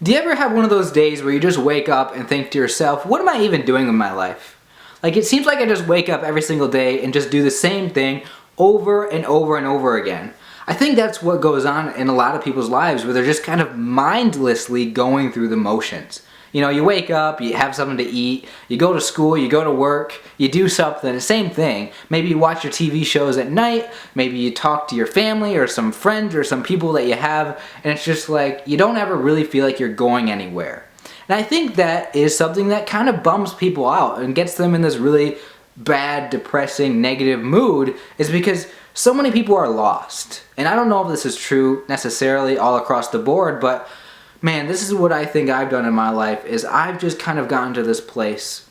Do you ever have one of those days where you just wake up and think to yourself, what am I even doing with my life? Like, it seems like I just wake up every single day and just do the same thing over and over and over again. I think that's what goes on in a lot of people's lives, where they're just kind of mindlessly going through the motions. You know, you wake up, you have something to eat, you go to school, you go to work, you do something, the same thing. Maybe you watch your TV shows at night, maybe you talk to your family or some friends or some people that you have, and it's just like, you don't ever really feel like you're going anywhere. And I think that is something that kind of bums people out and gets them in this really bad, depressing, negative mood, is because so many people are lost. And I don't know if this is true necessarily all across the board, but man, this is what I think I've done in my life, is I've just kind of gotten to this place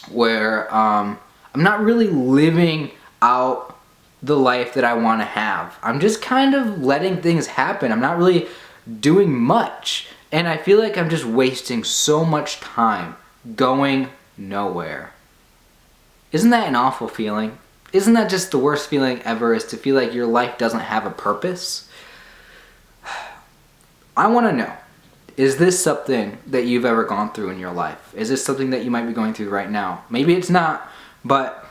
where I'm not really living out the life that I want to have. I'm just kind of letting things happen. I'm not really doing much. And I feel like I'm just wasting so much time going nowhere. Isn't that an awful feeling? Isn't that just the worst feeling ever, is to feel like your life doesn't have a purpose? I want to know, is this something that you've ever gone through in your life? Is this something that you might be going through right now? Maybe it's not, but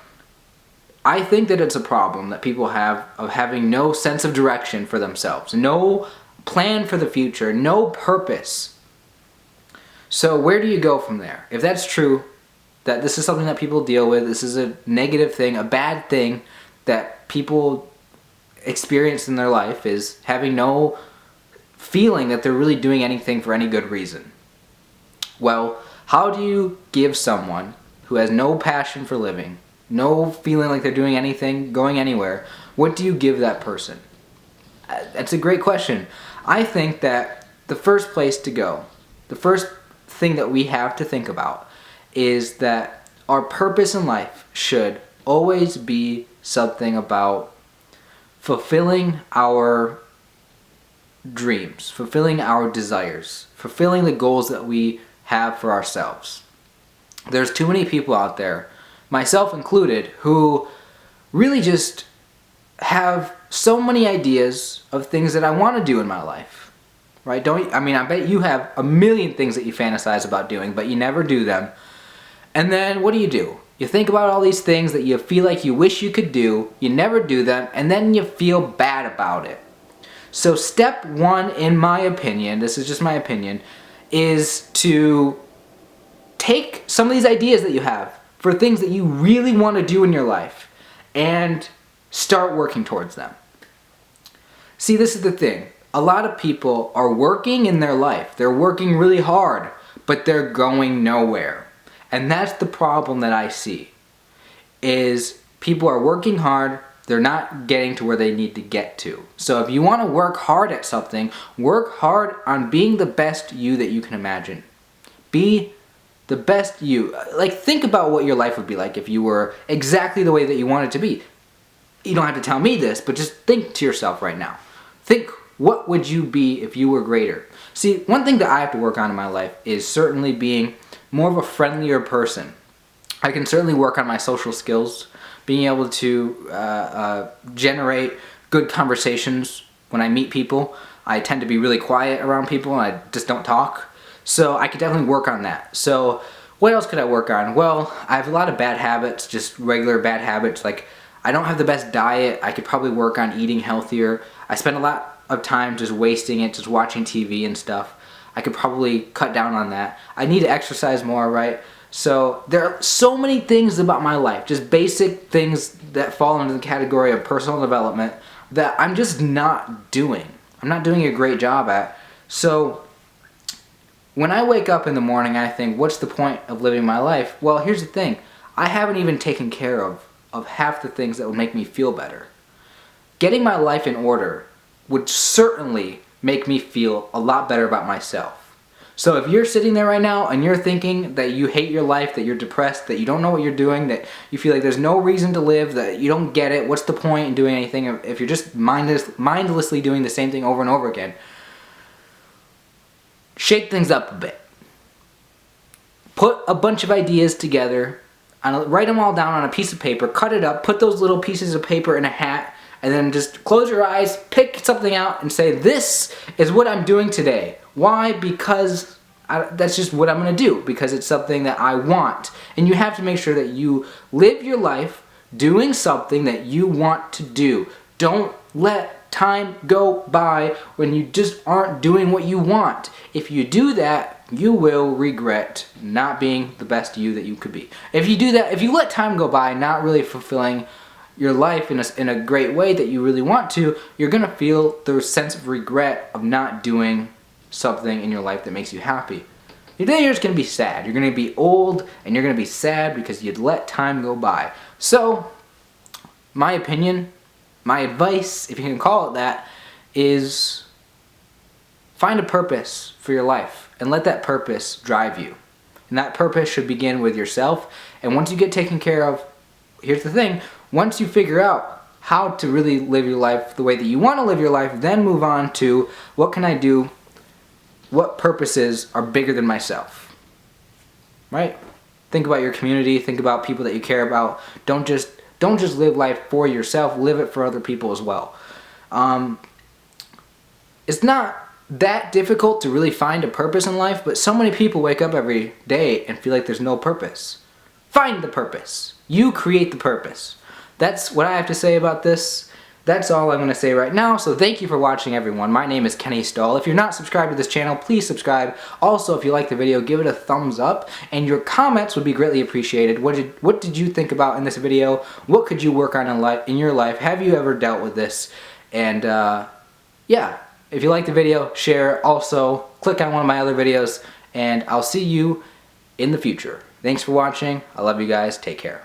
I think that it's a problem that people have of having no sense of direction for themselves, no plan for the future, no purpose. So where do you go from there? If that's true, that this is something that people deal with, this is a negative thing, a bad thing that people experience in their life, is having no feeling that they're really doing anything for any good reason. Well, how do you give someone who has no passion for living, no feeling like they're doing anything, going anywhere, what do you give that person? That's a great question. I think that the first place to go, the first thing that we have to think about, is that our purpose in life should always be something about fulfilling our dreams, fulfilling our desires, fulfilling the goals that we have for ourselves. There's too many people out there, myself included, who really just have so many ideas of things that I want to do in my life. Right? I bet you have a million things that you fantasize about doing, but you never do them. And then what do? You think about all these things that you feel like you wish you could do, you never do them, and then you feel bad about it. So step one, in my opinion, this is just my opinion, is to take some of these ideas that you have for things that you really want to do in your life and start working towards them. See, this is the thing. A lot of people are working in their life. They're working really hard, but they're going nowhere. And that's the problem that I see, is people are working hard, they're not getting to where they need to get to. So if you want to work hard at something, work hard on being the best you that you can imagine. Be the best you. Like, think about what your life would be like if you were exactly the way that you want it to be. You don't have to tell me this, but just think to yourself right now. Think, what would you be if you were greater? See, one thing that I have to work on in my life is certainly being more of a friendlier person. I can certainly work on my social skills, being able to generate good conversations when I meet people. I tend to be really quiet around people and I just don't talk. So I could definitely work on that. So what else could I work on? Well, I have a lot of bad habits, just regular bad habits. Like, I don't have the best diet. I could probably work on eating healthier. I spend a lot of time just wasting it, just watching TV and stuff. I could probably cut down on that. I need to exercise more, right? So there are so many things about my life, just basic things that fall into the category of personal development, that I'm just not doing. I'm not doing a great job at. So when I wake up in the morning, I think, what's the point of living my life? Well, here's the thing. I haven't even taken care of half the things that would make me feel better. Getting my life in order would certainly make me feel a lot better about myself. So if you're sitting there right now and you're thinking that you hate your life, that you're depressed, that you don't know what you're doing, that you feel like there's no reason to live, that you don't get it, what's the point in doing anything if you're just mindlessly doing the same thing over and over again? Shake things up a bit. Put a bunch of ideas together, write them all down on a piece of paper, cut it up, put those little pieces of paper in a hat, and then just close your eyes, pick something out, and say, this is what I'm doing today. Why? Because that's just what I'm going to do, because it's something that I want. And you have to make sure that you live your life doing something that you want to do. Don't let time go by when you just aren't doing what you want. If you do that, you will regret not being the best you that you could be. If you do that, if you let time go by not really fulfilling your life in a great way that you really want to, you're going to feel the sense of regret of not doing something in your life that makes you happy. Then you're just going to be sad. You're going to be old and you're going to be sad because you'd let time go by. So, my opinion, my advice, if you can call it that, is find a purpose for your life and let that purpose drive you. And that purpose should begin with yourself. And once you get taken care of, here's the thing, once you figure out how to really live your life the way that you want to live your life, then move on to what can I do, what purposes are bigger than myself, right? Think about your community, think about people that you care about. Don't just live life for yourself, live it for other people as well. It's not that difficult to really find a purpose in life, but so many people wake up every day and feel like there's no purpose. Find the purpose. You create the purpose. That's what I have to say about this. That's all I'm going to say right now, so thank you for watching, everyone. My name is Kenny Stahl. If you're not subscribed to this channel, please subscribe. Also, if you like the video, give it a thumbs up, and your comments would be greatly appreciated. What did you think about in this video? What could you work on in your life? Have you ever dealt with this? And yeah, if you like the video, share. Also, click on one of my other videos, and I'll see you in the future. Thanks for watching. I love you guys. Take care.